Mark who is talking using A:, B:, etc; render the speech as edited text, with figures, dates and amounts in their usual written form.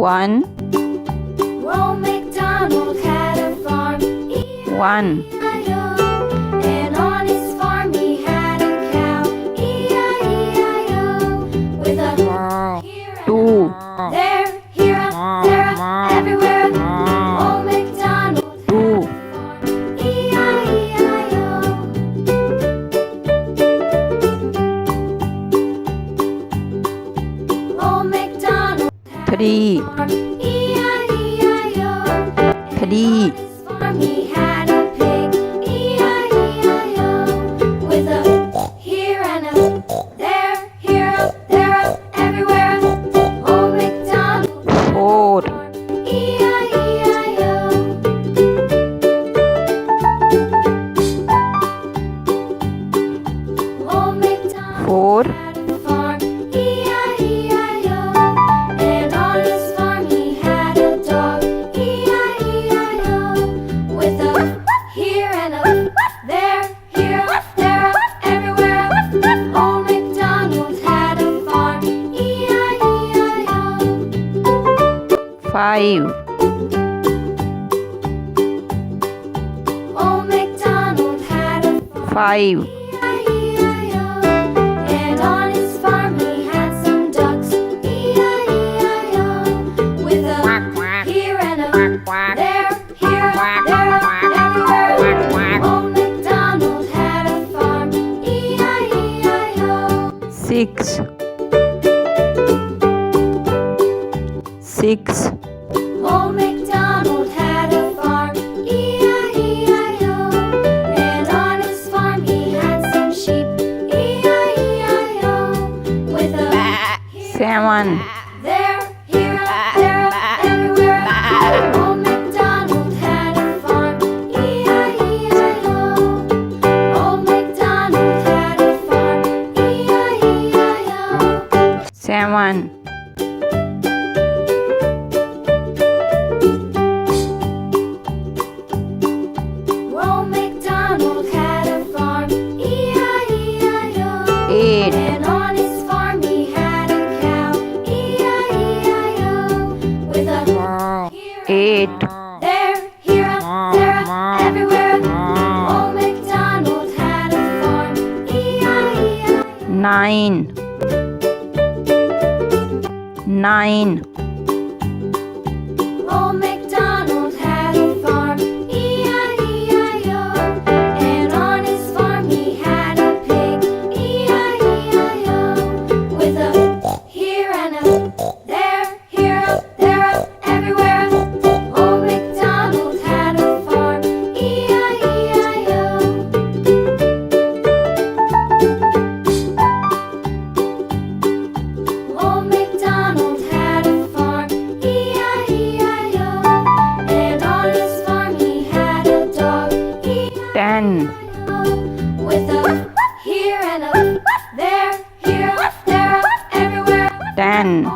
A: 1,
B: Old MacDonald had a farm,
A: 1,
B: E-I-E-I-O. And on his farm he had a cow, E-I-E-I-O. With a here and
A: 2,
B: there, here, there, everywhere. Old MacDonald
A: 2,
B: farm, E-I-E-I-O. Old MacDonald
A: 3,
B: farm, E-I-E-I-O.
A: 3,
B: On his farm he had a pig, E-I-E-I-O. With a here and a there, here, there, everywhere. Old MacDonald
A: 4,
B: farm, E-I-E-I-O. Old MacDonald
A: 4,
B: had a farm, E-I-E-I-O. And on his farm he had a dog, E-I-E-I-O. With a here and a there, here, there, everywhere. Old MacDonald had a farm, E-I-E-I-O.
A: 5,
B: Old MacDonald had a farm,
A: 5,
B: E-I-E-I-O. And on his farm he had some ducks, E-I-E-I-O. With a here and a there, here, there, everywhere. Old MacDonald had a farm, E-I-E-I-O.
A: 6, 6,
B: Old MacDonald had a farm, E-I-E-I-O. And on his farm he had some sheep, E-I-E-I-O. With a here,
A: 7,
B: there, here, there, everywhere. Old MacDonald had a farm, E-I-E-I-O. Old MacDonald had a farm, E-I-E-I-O.
A: 7,
B: Old MacDonald had a farm, E-I-E-I-O.
A: 8,
B: And on his farm he had a cow, E-I-E-I-O. With a here,
A: 8,
B: there, here, there, everywhere. Old MacDonald had a farm, E-I-E-I-O.
A: 9, 9,
B: Old MacDonald had a farm, E-I-E-I-O. And on his farm he had a pig, E-I-E-I-O. With a here and a there, here, there, everywhere. Old MacDonald had a farm, E-I-E-I-O. Old MacDonald had a farm, E-I-E-I-O. And on his farm he had a dog,
A: 10,
B: E-I-E-I-O. With a here and a there, here, there, everywhere.
A: 10,